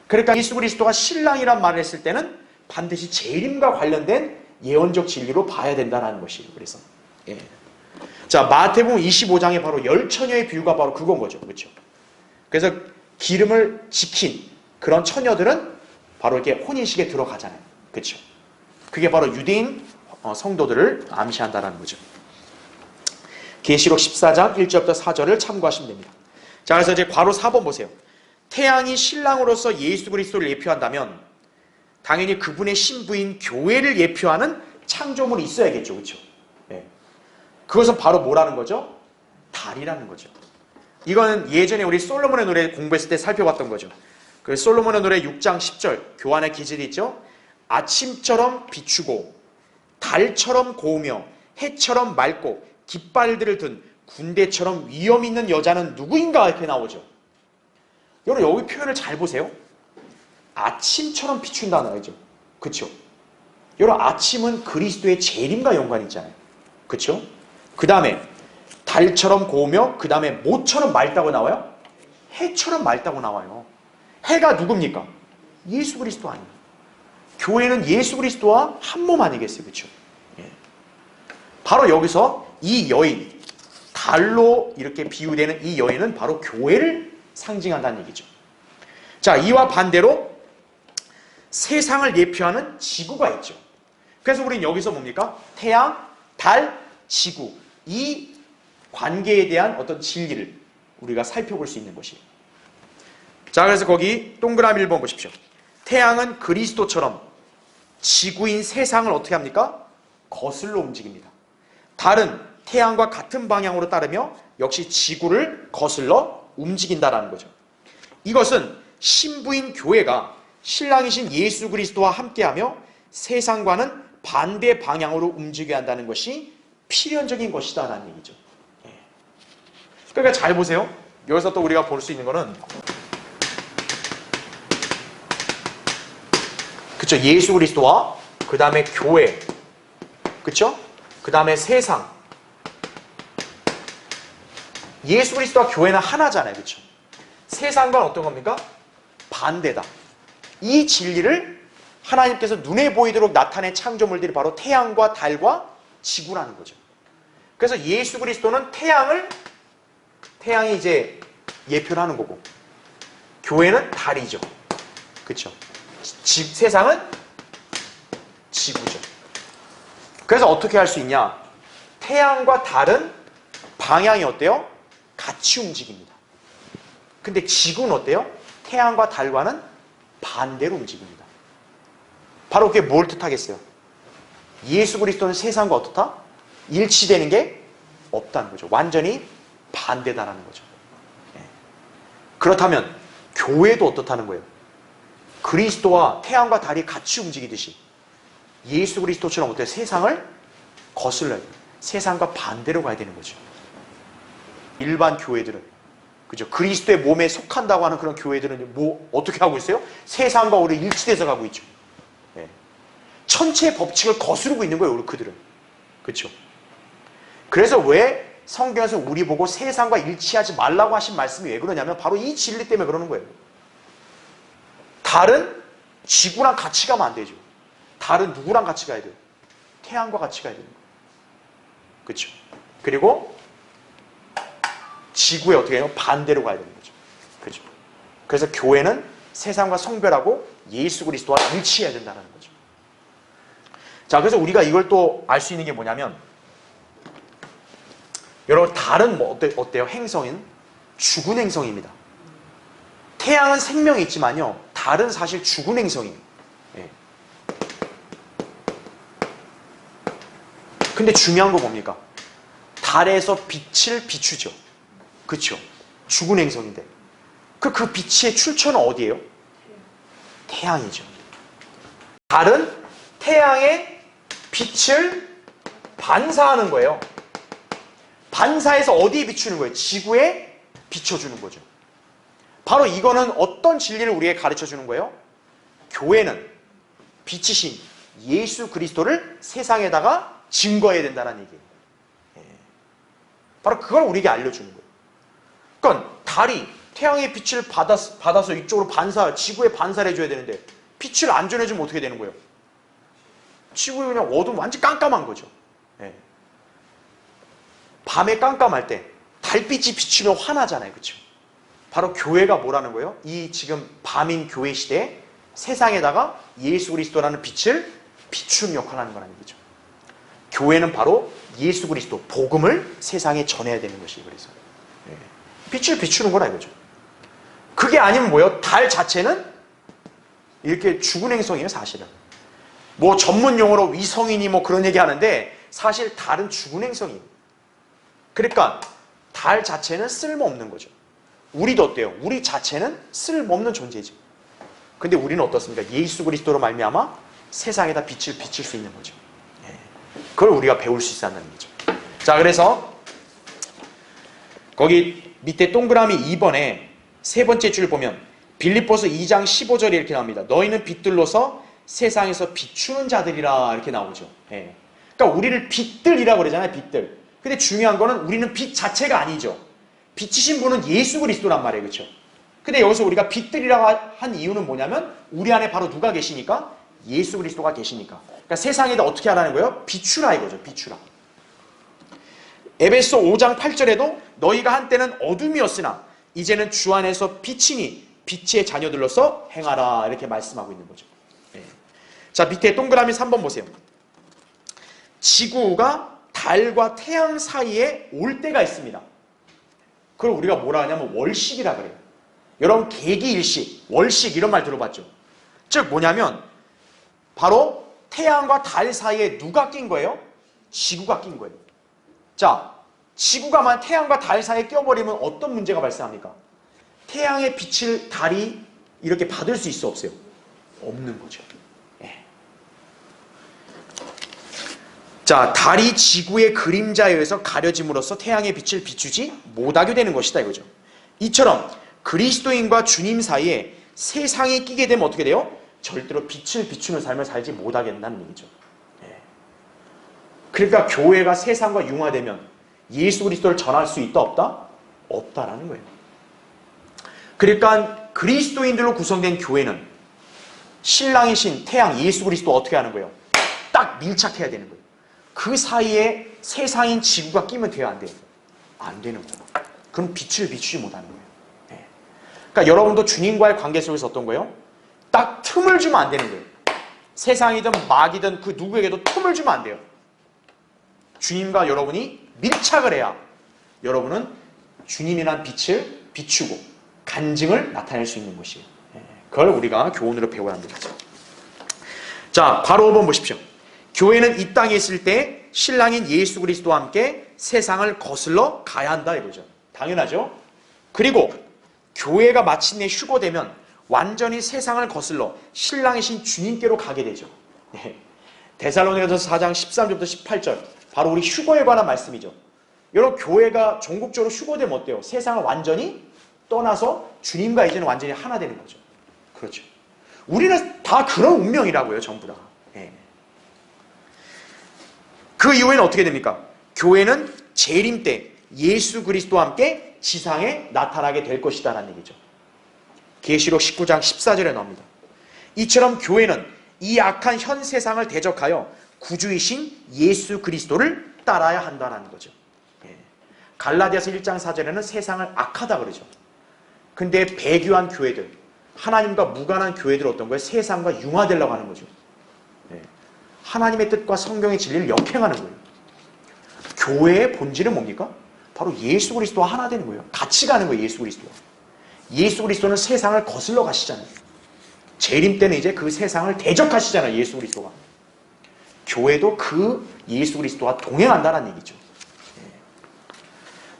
그러니까 예수 그리스도가 신랑이란 말을 했을 때는 반드시 재림과 관련된 예언적 진리로 봐야 된다는 것이에요. 그래서 예. 자, 마태복음 25장에 바로 10처녀의 비유가 바로 그건 거죠. 그렇죠? 그래서 기름을 지킨 그런 처녀들은 바로 이렇게 혼인식에 들어가잖아요. 그렇죠? 그게 바로 유대인 성도들을 암시한다는 거죠. 계시록 14장 1절부터 4절을 참고하시면 됩니다. 자, 그래서 이제 괄호 4번 보세요. 태양이 신랑으로서 예수 그리스도를 예표한다면 당연히 그분의 신부인 교회를 예표하는 창조물이 있어야겠죠. 그렇죠? 네. 그것은 바로 뭐라는 거죠? 달이라는 거죠. 이거는 예전에 우리 솔로몬의 노래 공부했을 때 살펴봤던 거죠. 그 솔로몬의 노래 6장 10절 교환의 기질이 있죠. 아침처럼 비추고 달처럼 고우며 해처럼 맑고 깃발들을 든 군대처럼 위엄 있는 여자는 누구인가 이렇게 나오죠. 여러분 여기 표현을 잘 보세요. 아침처럼 비춘다는 거죠. 그렇죠? 여러분 아침은 그리스도의 재림과 연관이 있잖아요. 그렇죠? 그 다음에 달처럼 고우며 그 다음에 모처럼 맑다고 나와요? 해처럼 맑다고 나와요. 해가 누굽니까? 예수 그리스도 아니에요. 교회는 예수 그리스도와 한 몸 아니겠어요? 그렇죠? 예. 바로 여기서 이 여인, 달로 이렇게 비유되는 이 여인은 바로 교회를 상징한다는 얘기죠. 자, 이와 반대로 세상을 예표하는 지구가 있죠. 그래서 우리는 여기서 뭡니까? 태양, 달, 지구, 이 관계에 대한 어떤 진리를 우리가 살펴볼 수 있는 것이에요. 자, 그래서 거기 동그라미 1번 보십시오. 태양은 그리스도처럼 지구인 세상을 어떻게 합니까? 거슬러 움직입니다. 달은 태양과 같은 방향으로 따르며 역시 지구를 거슬러 움직인다라는 거죠. 이것은 신부인 교회가 신랑이신 예수 그리스도와 함께하며 세상과는 반대 방향으로 움직여야 한다는 것이 필연적인 것이다라는 얘기죠. 그러니까 잘 보세요. 여기서 또 우리가 볼 수 있는 거는 그쵸? 예수 그리스도와 그 다음에 교회, 그쵸? 그 다음에 세상. 예수 그리스도와 교회는 하나잖아요, 그쵸? 세상과 어떤 겁니까? 반대다. 이 진리를 하나님께서 눈에 보이도록 나타낸 창조물들이 바로 태양과 달과 지구라는 거죠. 그래서 예수 그리스도는 태양이 이제 예표를 하는 거고, 교회는 달이죠. 그쵸? 세상은 지구죠. 그래서 어떻게 할 수 있냐? 태양과 달은 방향이 어때요? 같이 움직입니다. 근데 지구는 어때요? 태양과 달과는 반대로 움직입니다. 바로 그게 뭘 뜻하겠어요? 예수 그리스도는 세상과 어떻다? 일치되는 게 없다는 거죠. 완전히 반대다라는 거죠. 그렇다면 교회도 어떻다는 거예요? 그리스도와 태양과 달이 같이 움직이듯이 예수 그리스도처럼 어때요? 세상을 거슬러야 돼요. 세상과 반대로 가야 되는 거죠. 일반 교회들은, 그죠? 그리스도의 몸에 속한다고 하는 그런 교회들은 뭐 어떻게 하고 있어요? 세상과 우리 일치돼서 가고 있죠. 천체의 법칙을 거스르고 있는 거예요, 우리 그들은. 그렇죠? 그래서 왜 성경에서 우리 보고 세상과 일치하지 말라고 하신 말씀이 왜 그러냐면 바로 이 진리 때문에 그러는 거예요. 달은 지구랑 같이 가면 안 되죠. 달은 누구랑 같이 가야 돼요? 태양과 같이 가야 되는 거예요. 그렇죠? 그리고 지구에 어떻게 해요? 반대로 가야 되는 거죠. 그렇죠? 그래서 교회는 세상과 성별하고 예수 그리스도와 일치해야 된다는 거죠. 자, 그래서 우리가 이걸 또 알 수 있는 게 뭐냐면, 여러분, 달은 뭐 어때요? 행성인 죽은 행성입니다. 태양은 생명이 있지만요, 달은 사실 죽은 행성이에요. 근데 중요한 거 뭡니까? 달에서 빛을 비추죠. 그렇죠? 죽은 행성인데 그 빛의 출처는 어디예요? 태양이죠. 달은 태양의 빛을 반사하는 거예요. 반사해서 어디에 비추는 거예요? 지구에 비춰주는 거죠. 바로 이거는 어떤 진리를 우리에게 가르쳐주는 거예요? 교회는 빛이신 예수 그리스도를 세상에다가 증거해야 된다는 얘기예요. 바로 그걸 우리에게 알려주는 거예요. 그러니까 달이 태양의 빛을 받아서 이쪽으로 지구에 반사를 해줘야 되는데 빛을 안 전해주면 어떻게 되는 거예요? 지구에 그냥 어두움, 완전 깜깜한 거죠. 밤에 깜깜할 때 달빛이 비추면 환하잖아요. 그렇죠? 바로 교회가 뭐라는 거예요? 이 지금 밤인 교회 시대에 세상에다가 예수 그리스도라는 빛을 비추는 역할을 하는 거라는 얘기죠. 교회는 바로 예수 그리스도, 복음을 세상에 전해야 되는 것이 그래서 빛을 비추는 거라 이거죠. 그게 아니면 뭐예요? 달 자체는 이렇게 죽은 행성이에요, 사실은. 뭐 전문 용어로 위성이니 뭐 그런 얘기 하는데 사실 달은 죽은 행성이에요. 그러니까 달 자체는 쓸모없는 거죠. 우리도 어때요? 우리 자체는 쓸모없는 존재죠. 근데 우리는 어떻습니까? 예수 그리스도로 말미암아 세상에다 빛을 비칠 수 있는 거죠. 그걸 우리가 배울 수 있다는 얘기죠. 자, 그래서 거기 밑에 동그라미 2번에 세 번째 줄 보면 빌립보서 2장 15절에 이렇게 나옵니다. 너희는 빛들로서 세상에서 비추는 자들이라 이렇게 나오죠. 그러니까 우리를 빛들이라고 그러잖아요. 빛들. 근데 중요한 거는 우리는 빛 자체가 아니죠. 빛이신 분은 예수 그리스도란 말이에요. 그렇죠? 근데 여기서 우리가 빛들이라고 한 이유는 뭐냐면 우리 안에 바로 누가 계시니까? 예수 그리스도가 계시니까. 그러니까 세상에다 어떻게 하라는 거예요? 비추라 이거죠. 비추라. 에베소 5장 8절에도 너희가 한때는 어둠이었으나 이제는 주 안에서 빛이니 빛의 자녀들로서 행하라 이렇게 말씀하고 있는 거죠. 자, 밑에 동그라미 3번 보세요. 지구가 달과 태양 사이에 올 때가 있습니다. 그걸 우리가 뭐라 하냐면 월식이라 그래요. 여러분 계기일식, 월식 이런 말 들어봤죠? 즉 뭐냐면 바로 태양과 달 사이에 누가 낀 거예요? 지구가 낀 거예요. 자, 지구가 태양과 달 사이에 껴버리면 어떤 문제가 발생합니까? 태양의 빛을 달이 이렇게 받을 수 있어 없어요? 없는 거죠. 자, 달이 지구의 그림자에 의해서 가려짐으로써 태양의 빛을 비추지 못하게 되는 것이다 이거죠. 이처럼 그리스도인과 주님 사이에 세상에 끼게 되면 어떻게 돼요? 절대로 빛을 비추는 삶을 살지 못하게 된다는 얘기죠. 그러니까 교회가 세상과 융화되면 예수 그리스도를 전할 수 있다 없다? 없다라는 거예요. 그러니까 그리스도인들로 구성된 교회는 신랑이신 태양 예수 그리스도 어떻게 하는 거예요? 딱 밀착해야 되는 거예요. 그 사이에 세상인 지구가 끼면 돼요? 안 돼요? 안 되는 거예요. 그럼 빛을 비추지 못하는 거예요. 그러니까 여러분도 주님과의 관계 속에서 어떤 거예요? 딱 틈을 주면 안 되는 거예요. 세상이든 마귀든 그 누구에게도 틈을 주면 안 돼요. 주님과 여러분이 밀착을 해야 여러분은 주님이란 빛을 비추고 간증을 나타낼 수 있는 것이에요. 그걸 우리가 교훈으로 배워야 합니다. 자, 바로 5번 보십시오. 교회는 이 땅에 있을 때 신랑인 예수 그리스도와 함께 세상을 거슬러 가야 한다 이거죠. 당연하죠. 그리고 교회가 마침내 휴거되면 완전히 세상을 거슬러 신랑이신 주님께로 가게 되죠. 데살로니가전서 4장 13절부터 18절 바로 우리 휴거에 관한 말씀이죠. 여러분 교회가 전국적으로 휴거되면 어때요? 세상을 완전히 떠나서 주님과 이제는 완전히 하나 되는 거죠. 그렇죠. 우리는 다 그런 운명이라고요. 전부 다. 그 이후에는 어떻게 됩니까? 교회는 재림 때 예수 그리스도와 함께 지상에 나타나게 될 것이다 라는 얘기죠. 계시록 19장 14절에 나옵니다. 이처럼 교회는 이 악한 현 세상을 대적하여 구주이신 예수 그리스도를 따라야 한다는 거죠. 갈라디아서 1장 4절에는 세상을 악하다 그러죠. 근데 배교한 교회들, 하나님과 무관한 교회들 어떤 거예요? 세상과 융화되려고 하는 거죠. 하나님의 뜻과 성경의 진리를 역행하는 거예요. 교회의 본질은 뭡니까? 바로 예수 그리스도와 하나 되는 거예요. 같이 가는 거예요. 예수 그리스도와. 예수 그리스도는 세상을 거슬러 가시잖아요. 재림 때는 이제 그 세상을 대적하시잖아요. 예수 그리스도가. 교회도 그 예수 그리스도와 동행한다는 얘기죠.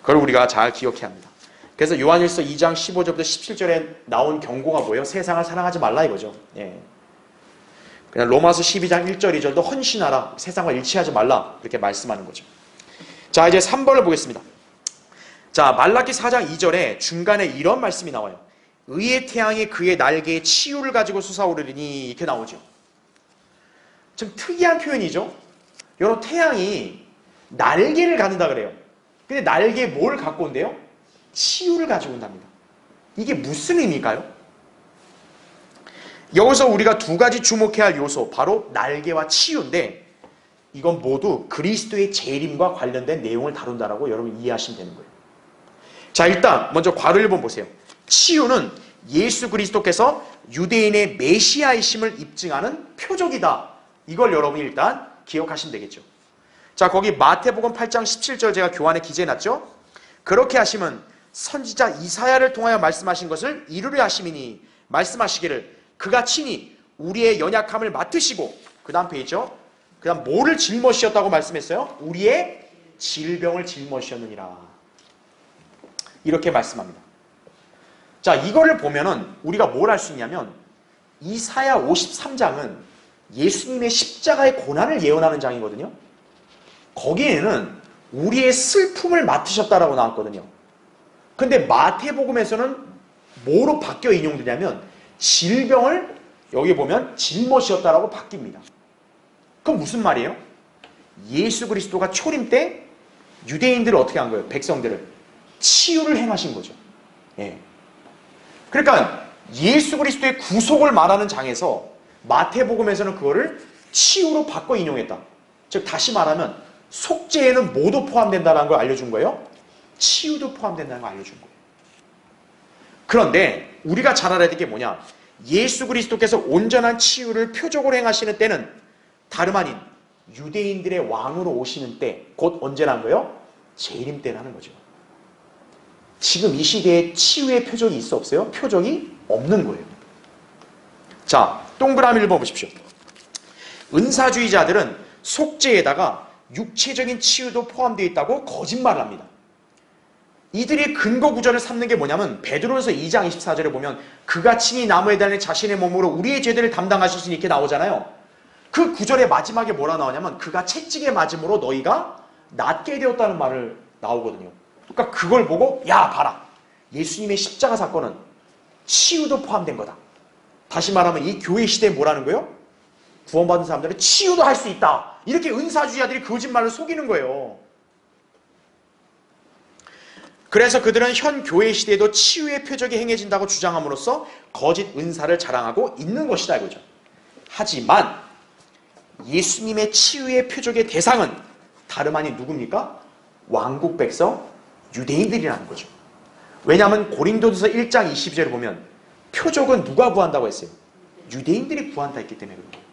그걸 우리가 잘 기억해야 합니다. 그래서 요한일서 2장 15절부터 17절에 나온 경고가 뭐예요? 세상을 사랑하지 말라 이거죠. 그냥 로마서 12장 1절 2절도 헌신하라. 세상과 일치하지 말라. 이렇게 말씀하는 거죠. 자, 이제 3번을 보겠습니다. 자, 말라기 4장 2절에 중간에 이런 말씀이 나와요. 의의 태양이 그의 날개에 치유를 가지고 솟아오르니 이렇게 나오죠. 좀 특이한 표현이죠. 여러분 태양이 날개를 갖는다 그래요. 근데 날개에 뭘 갖고 온대요? 치유를 가지고 온답니다. 이게 무슨 의미일까요? 여기서 우리가 두 가지 주목해야 할 요소, 바로 날개와 치유인데 이건 모두 그리스도의 재림과 관련된 내용을 다룬다라고 여러분 이해하시면 되는 거예요. 자, 일단 먼저 괄호 1번 보세요. 치유는 예수 그리스도께서 유대인의 메시아이심을 입증하는 표적이다. 이걸 여러분이 일단 기억하시면 되겠죠. 자, 거기 마태복음 8장 17절 제가 교환에 기재해놨죠. 그렇게 하시면 선지자 이사야를 통하여 말씀하신 것을 이루려 하심이니 말씀하시기를 그가 친히 우리의 연약함을 맡으시고, 그 다음 페이지죠. 그 다음 뭐를 짊어지셨다고 말씀했어요? 우리의 질병을 짊어지셨느니라. 이렇게 말씀합니다. 자, 이거를 보면은 우리가 뭘 알 수 있냐면 이사야 53장은 예수님의 십자가의 고난을 예언하는 장이거든요. 거기에는 우리의 슬픔을 맡으셨다라고 나왔거든요. 근데 마태복음에서는 뭐로 바뀌어 인용되냐면 질병을 여기 보면 짊어지셨다라고 바뀝니다. 그럼 무슨 말이에요? 예수 그리스도가 초림 때 유대인들을 어떻게 한 거예요? 백성들을 치유를 행하신 거죠. 그러니까 예수 그리스도의 구속을 말하는 장에서 마태복음에서는 그거를 치유로 바꿔 인용했다. 즉 다시 말하면 속죄에는 뭐도 포함된다는 걸 알려준 거예요? 치유도 포함된다는 걸 알려준 거예요. 그런데 우리가 잘 알아야 될 게 뭐냐? 예수 그리스도께서 온전한 치유를 표적으로 행하시는 때는 다름 아닌 유대인들의 왕으로 오시는 때, 곧 언제라는 거예요? 재림 때라는 거죠. 지금 이 시대에 치유의 표적이 있어 없어요? 표적이 없는 거예요. 자, 동그라미 1번 보십시오. 은사주의자들은 속죄에다가 육체적인 치유도 포함되어 있다고 거짓말을 합니다. 이들이 근거 구절을 삼는 게 뭐냐면 베드로전서 2장 24절에 보면 그가 친히 나무에 달린 자신의 몸으로 우리의 죄들을 담당하셨으니 이렇게 나오잖아요. 그 구절의 마지막에 뭐라 나오냐면 그가 채찍에 맞음으로 너희가 낫게 되었다는 말을 나오거든요. 그러니까 그걸 보고 야 봐라, 예수님의 십자가 사건은 치유도 포함된 거다. 다시 말하면 이 교회 시대에 뭐라는 거예요? 구원받은 사람들은 치유도 할 수 있다. 이렇게 은사주의자들이 거짓말을 속이는 거예요. 그래서 그들은 현 교회 시대에도 치유의 표적이 행해진다고 주장함으로써 거짓 은사를 자랑하고 있는 것이다 이거죠. 하지만 예수님의 치유의 표적의 대상은 다름 아닌 누굽니까? 왕국 백성 유대인들이라는 거죠. 왜냐하면 고린도전서 1장 22절을 보면 표적은 누가 구한다고 했어요? 유대인들이 구한다 했기 때문에 그런 거예요.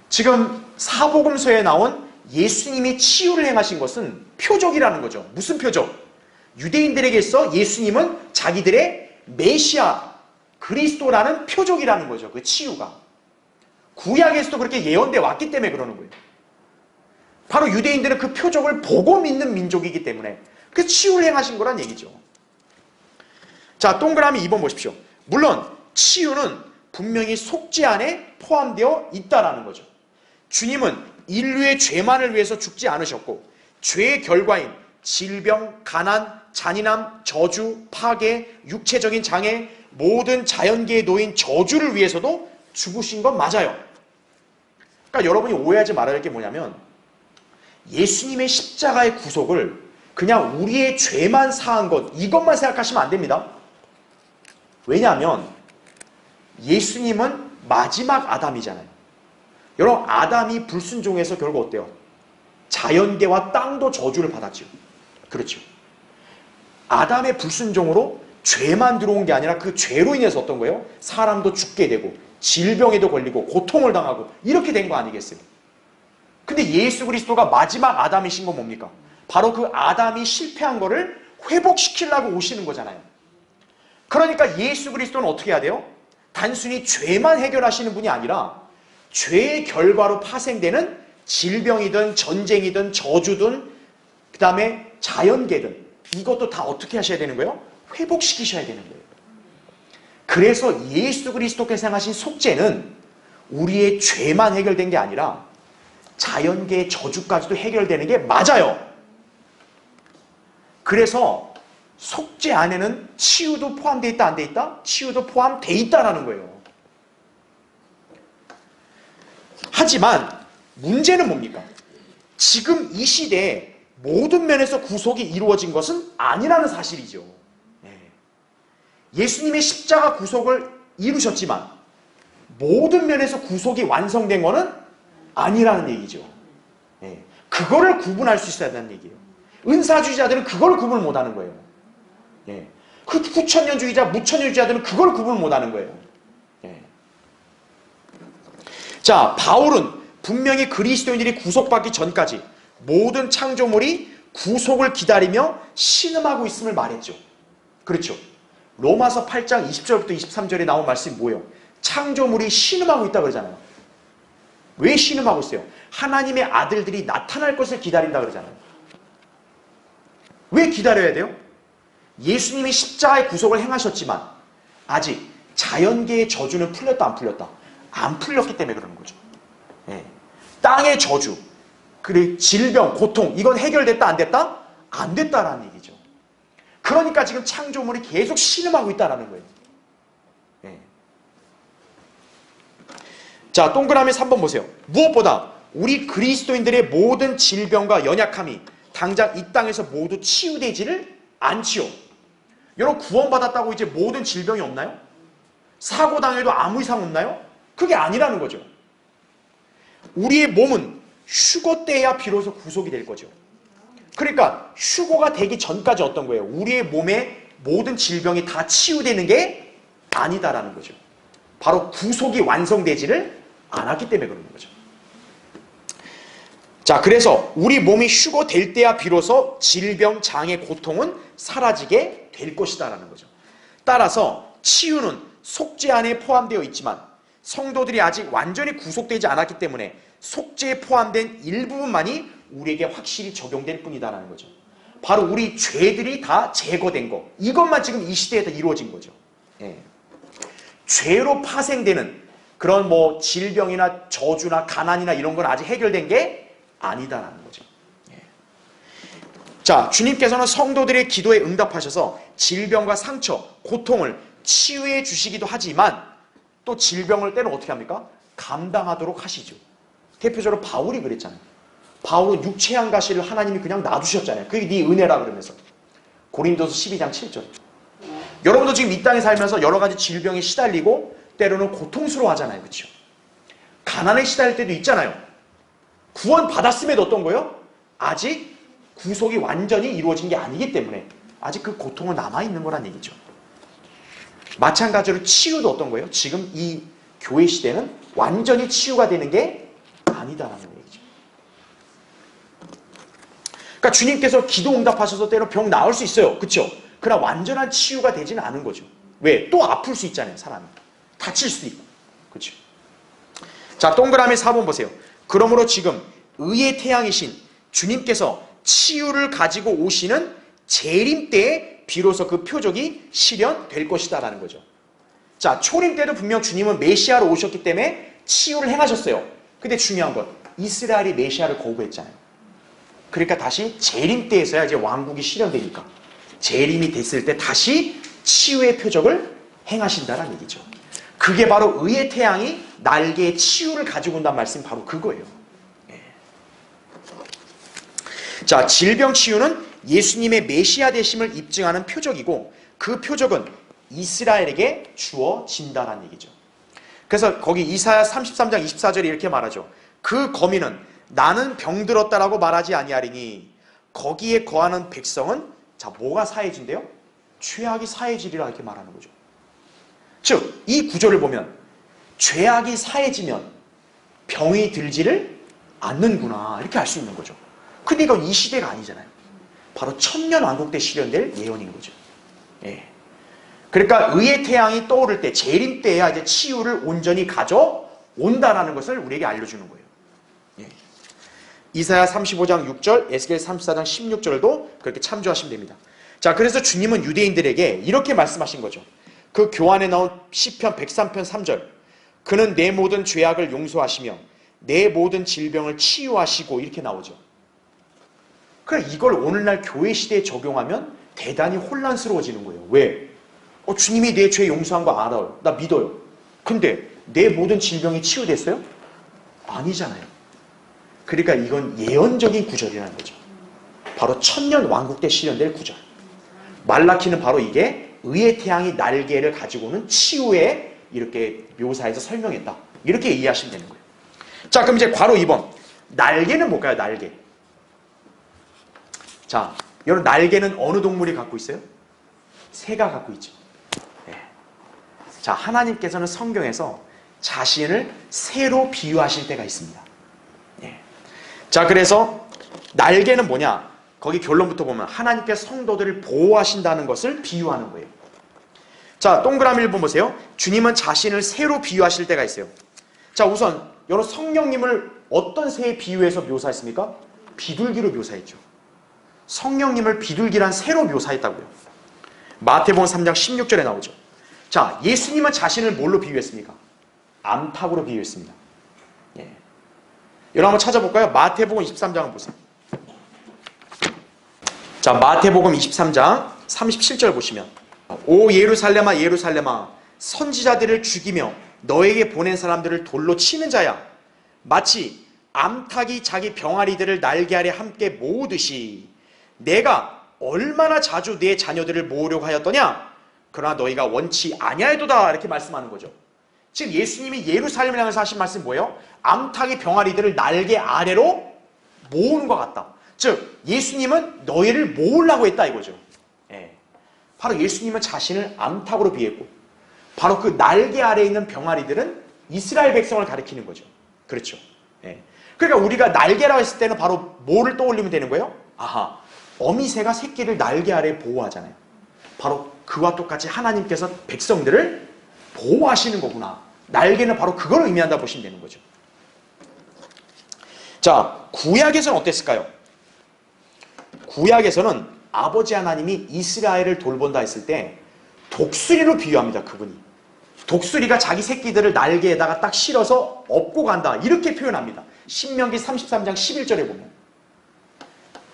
지금 사복음서에 나온 예수님이 치유를 행하신 것은 표적이라는 거죠. 무슨 표적? 유대인들에게서 예수님은 자기들의 메시아, 그리스도라는 표적이라는 거죠. 그 치유가. 구약에서도 그렇게 예언돼 왔기 때문에 그러는 거예요. 바로 유대인들은 그 표적을 보고 믿는 민족이기 때문에 그 치유를 행하신 거란 얘기죠. 자, 동그라미 2번 보십시오. 물론 치유는 분명히 속죄 안에 포함되어 있다라는 거죠. 주님은 인류의 죄만을 위해서 죽지 않으셨고 죄의 결과인 질병, 가난, 잔인함, 저주, 파괴, 육체적인 장애, 모든 자연계에 놓인 저주를 위해서도 죽으신 건 맞아요. 그러니까 여러분이 오해하지 말아야 할 게 뭐냐면 예수님의 십자가의 구속을 그냥 우리의 죄만 사한 것, 이것만 생각하시면 안 됩니다. 왜냐하면 예수님은 마지막 아담이잖아요. 여러분, 아담이 불순종해서 결국 어때요? 자연계와 땅도 저주를 받았죠. 그렇죠. 아담의 불순종으로 죄만 들어온 게 아니라 그 죄로 인해서 어떤 거예요? 사람도 죽게 되고 질병에도 걸리고 고통을 당하고 이렇게 된 거 아니겠어요? 근데 예수 그리스도가 마지막 아담이신 건 뭡니까? 바로 그 아담이 실패한 거를 회복시키려고 오시는 거잖아요. 그러니까 예수 그리스도는 어떻게 해야 돼요? 단순히 죄만 해결하시는 분이 아니라 죄의 결과로 파생되는 질병이든 전쟁이든 저주든 그 다음에 자연계든 이것도 다 어떻게 하셔야 되는 거예요? 회복시키셔야 되는 거예요. 그래서 예수 그리스도께서 행하신 속죄는 우리의 죄만 해결된 게 아니라 자연계의 저주까지도 해결되는 게 맞아요. 그래서 속죄 안에는 치유도 포함되어 있다, 안 돼 있다? 치유도 포함되어 있다라는 거예요. 하지만 문제는 뭡니까? 지금 이 시대에 모든 면에서 구속이 이루어진 것은 아니라는 사실이죠. 예수님의 십자가 구속을 이루셨지만 모든 면에서 구속이 완성된 것은 아니라는 얘기죠. 그거를 구분할 수 있어야 한다는 얘기예요. 은사주의자들은 그걸 구분을 못하는 거예요. 그 후천년주의자, 무천년주의자들은 그걸 구분을 못하는 거예요. 자, 바울은 분명히 그리스도인들이 구속받기 전까지 모든 창조물이 구속을 기다리며 신음하고 있음을 말했죠. 그렇죠. 로마서 8장 20절부터 23절에 나온 말씀이 뭐예요? 창조물이 신음하고 있다고 그러잖아요. 왜 신음하고 있어요? 하나님의 아들들이 나타날 것을 기다린다 그러잖아요. 왜 기다려야 돼요? 예수님이 십자가의 구속을 행하셨지만 아직 자연계의 저주는 풀렸다 안 풀렸다? 안 풀렸기 때문에 그러는 거죠. 땅의 저주, 그리고 질병, 고통 이건 해결됐다 안 됐다? 안 됐다라는 얘기죠. 그러니까 지금 창조물이 계속 신음하고 있다는 거예요. 자, 동그라미 3번 보세요. 무엇보다 우리 그리스도인들의 모든 질병과 연약함이 당장 이 땅에서 모두 치유되지를 않지요. 여러분, 구원받았다고 이제 모든 질병이 없나요? 사고당해도 아무 이상 없나요? 그게 아니라는 거죠. 우리의 몸은 휴거때야 비로소 구속이 될 거죠. 그러니까 휴거가 되기 전까지 어떤 거예요? 우리의 몸의 모든 질병이 다 치유되는 게 아니다라는 거죠. 바로 구속이 완성되지를 않았기 때문에 그러는 거죠. 자, 그래서 우리 몸이 휴거될 때야 비로소 질병, 장애, 고통은 사라지게 될 것이다라는 거죠. 따라서 치유는 속죄 안에 포함되어 있지만 성도들이 아직 완전히 구속되지 않았기 때문에 속죄에 포함된 일부분만이 우리에게 확실히 적용될 뿐이다라는 거죠. 바로 우리 죄들이 다 제거된 거, 이것만 지금 이 시대에 다 이루어진 거죠. 죄로 파생되는 그런 뭐 질병이나 저주나 가난이나 이런 건 아직 해결된 게 아니다라는 거죠. 자, 주님께서는 성도들의 기도에 응답하셔서 질병과 상처, 고통을 치유해 주시기도 하지만 또 질병을 때는 어떻게 합니까? 감당하도록 하시죠. 대표적으로 바울이 그랬잖아요. 바울은 육체한 가시를 하나님이 그냥 놔두셨잖아요. 그게 네 은혜라 그러면서. 고린도서 12장 7절. 여러분도 지금 이 땅에 살면서 여러 가지 질병에 시달리고 때로는 고통스러워하잖아요. 그렇죠? 가난에 시달릴 때도 있잖아요. 구원 받았음에도 어떤 거예요? 아직 구속이 완전히 이루어진 게 아니기 때문에 아직 그 고통은 남아있는 거란 얘기죠. 마찬가지로 치유도 어떤 거예요? 지금 이 교회 시대는 완전히 치유가 되는 게 아니다라는 얘기죠. 그러니까 주님께서 기도 응답하셔서 때로 병 나을 수 있어요. 그렇죠? 그러나 완전한 치유가 되지는 않은 거죠. 왜? 또 아플 수 있잖아요. 사람이. 다칠 수도 있고. 그렇죠? 자, 동그라미 4번 보세요. 그러므로 지금 의의 태양이신 주님께서 치유를 가지고 오시는 재림 때에 비로소 그 표적이 실현될 것이다 라는 거죠. 자, 초림 때도 분명 주님은 메시아로 오셨기 때문에 치유를 행하셨어요. 근데 중요한 건 이스라엘이 메시아를 거부했잖아요. 그러니까 다시 재림 때에서야 이제 왕국이 실현되니까 재림이 됐을 때 다시 치유의 표적을 행하신다는 얘기죠. 그게 바로 의의 태양이 날개의 치유를 가지고 온다는 말씀이 바로 그거예요. 예. 자, 질병 치유는 예수님의 메시아 되심을 입증하는 표적이고 그 표적은 이스라엘에게 주어진다는 얘기죠. 그래서 거기 이사야 33장 24절에 이렇게 말하죠. 그 거민은 나는 병들었다라고 말하지 아니하리니 거기에 거하는 백성은 자, 뭐가 사해진대요? 죄악이 사해지리라 이렇게 말하는 거죠. 즉, 이 구절을 보면 죄악이 사해지면 병이 들지를 않는구나 이렇게 알 수 있는 거죠. 근데 이건 이 시대가 아니잖아요. 바로 천년 왕국 때 실현될 예언인 거죠. 예. 그러니까 의의 태양이 떠오를 때 재림 때야 이제 치유를 온전히 가져온다라는 것을 우리에게 알려주는 거예요. 예. 이사야 35장 6절, 에스겔 34장 16절도 그렇게 참조하시면 됩니다. 자, 그래서 주님은 유대인들에게 이렇게 말씀하신 거죠. 그 교환에 나온 시편 103편 3절. 그는 내 모든 죄악을 용서하시며 내 모든 질병을 치유하시고 이렇게 나오죠. 그래, 이걸 오늘날 교회 시대에 적용하면 대단히 혼란스러워지는 거예요. 왜? 주님이 내 죄 용서한 거 알아요. 나 믿어요. 근데 내 모든 질병이 치유됐어요? 아니잖아요. 그러니까 이건 예언적인 구절이라는 거죠. 바로 천년 왕국 때 실현될 구절. 말라키는 바로 이게 의의 태양이 날개를 가지고 오는 치유에 이렇게 묘사해서 설명했다. 이렇게 이해하시면 되는 거예요. 자, 그럼 이제 괄호 2번. 날개는 뭘까요? 날개. 자, 여러분 날개는 어느 동물이 갖고 있어요? 새가 갖고 있죠. 네. 자, 하나님께서는 성경에서 자신을 새로 비유하실 때가 있습니다. 네. 자, 그래서 날개는 뭐냐? 거기 결론부터 보면 하나님께서 성도들을 보호하신다는 것을 비유하는 거예요. 자, 동그라미 1번 보세요. 주님은 자신을 새로 비유하실 때가 있어요. 자, 우선 여러분 성령님을 어떤 새에 비유해서 묘사했습니까? 비둘기로 묘사했죠. 성령님을 비둘기란 새로 묘사했다고요. 마태복음 3장 16절에 나오죠. 자, 예수님은 자신을 뭘로 비유했습니까? 암탉으로 비유했습니다. 예. 여러분 한번 찾아볼까요? 마태복음 23장을 보세요. 자, 마태복음 23장 37절 보시면 오 예루살렘아 예루살렘아 선지자들을 죽이며 너에게 보낸 사람들을 돌로 치는 자야 마치 암탉이 자기 병아리들을 날개 아래 함께 모으듯이 내가 얼마나 자주 내 자녀들을 모으려고 하였더냐 그러나 너희가 원치 아니하여도다 이렇게 말씀하는 거죠. 지금 예수님이 예루살렘을 향해서 하신 말씀이 뭐예요? 암탉이 병아리들을 날개 아래로 모으는 것 같다. 즉 예수님은 너희를 모으려고 했다 이거죠. 예. 바로 예수님은 자신을 암탉으로 비했고 바로 그 날개 아래에 있는 병아리들은 이스라엘 백성을 가리키는 거죠. 그렇죠. 예. 그러니까 우리가 날개라고 했을 때는 바로 뭐를 떠올리면 되는 거예요? 아하, 어미새가 새끼를 날개 아래에 보호하잖아요. 바로 그와 똑같이 하나님께서 백성들을 보호하시는 거구나. 날개는 바로 그걸 의미한다 보시면 되는 거죠. 자, 구약에서는 어땠을까요? 구약에서는 아버지 하나님이 이스라엘을 돌본다 했을 때 독수리로 비유합니다. 그분이. 독수리가 자기 새끼들을 날개에다가 딱 실어서 업고 간다. 이렇게 표현합니다. 신명기 33장 11절에 보면.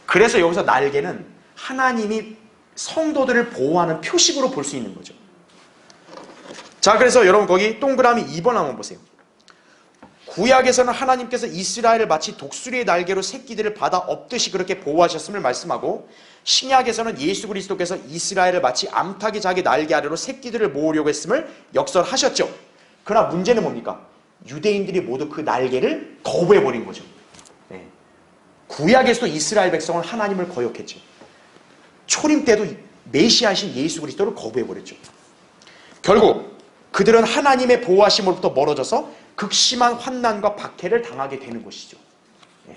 그래서 여기서 날개는 하나님이 성도들을 보호하는 표식으로 볼 수 있는 거죠. 자, 그래서 여러분 거기 동그라미 2번 한번 보세요. 구약에서는 하나님께서 이스라엘을 마치 독수리의 날개로 새끼들을 받아 업듯이 그렇게 보호하셨음을 말씀하고 신약에서는 예수 그리스도께서 이스라엘을 마치 암탉이 자기 날개 아래로 새끼들을 모으려고 했음을 역설하셨죠. 그러나 문제는 뭡니까? 유대인들이 모두 그 날개를 거부해버린 거죠. 네. 구약에서도 이스라엘 백성은 하나님을 거역했죠. 초림 때도 메시아이신 예수 그리스도를 거부해버렸죠. 결국 그들은 하나님의 보호하심으로부터 멀어져서 극심한 환난과 박해를 당하게 되는 것이죠. 예.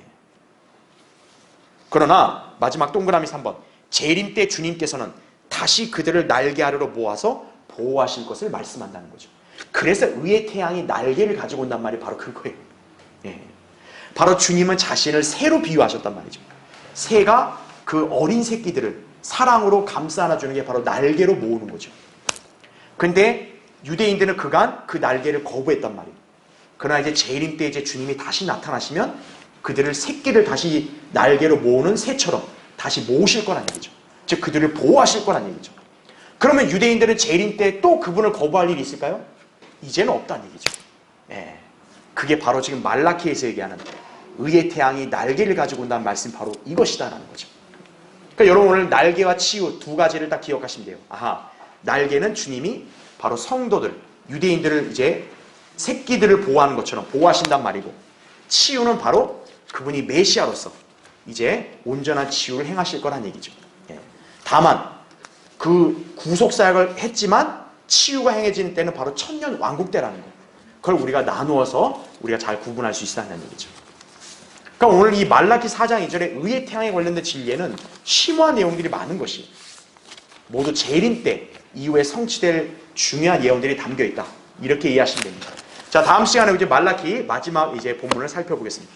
그러나 마지막 동그라미 3번, 재림 때 주님께서는 다시 그들을 날개 아래로 모아서 보호하실 것을 말씀한다는 거죠. 그래서 의의 태양이 날개를 가지고 온단 말이 바로 그거예요. 예. 바로 주님은 자신을 새로 비유하셨단 말이죠. 새가 그 어린 새끼들을 사랑으로 감싸 안아주는 게 바로 날개로 모으는 거죠. 근데 유대인들은 그간 그 날개를 거부했단 말이에요. 그러나 이제 재림 때 이제 주님이 다시 나타나시면 그들을 새끼를 다시 날개로 모으는 새처럼 다시 모으실 거란 얘기죠. 즉 그들을 보호하실 거란 얘기죠. 그러면 유대인들은 재림 때 또 그분을 거부할 일이 있을까요? 이제는 없다는 얘기죠. 예. 그게 바로 지금 말라키에서 얘기하는 의의 태양이 날개를 가지고 온다는 말씀이 바로 이것이다라는 거죠. 그러니까 여러분 오늘 날개와 치유 두 가지를 딱 기억하시면 돼요. 아하, 날개는 주님이 바로 성도들, 유대인들을 이제 새끼들을 보호하는 것처럼 보호하신단 말이고, 치유는 바로 그분이 메시아로서 이제 온전한 치유를 행하실 거란 얘기죠. 예. 다만 그 구속사역을 했지만 치유가 행해지는 때는 바로 천년 왕국 때라는 거. 그걸 우리가 나누어서 우리가 잘 구분할 수 있다는 얘기죠. 그러니까 오늘 이 말라키 4장 2절의 의의 태양에 관련된 진리에는 심오한 내용들이 많은 것이 모두 재림 때 이후에 성취될 중요한 예언들이 담겨 있다. 이렇게 이해하시면 됩니다. 자, 다음 시간에 이제 말라키 마지막 이제 본문을 살펴보겠습니다.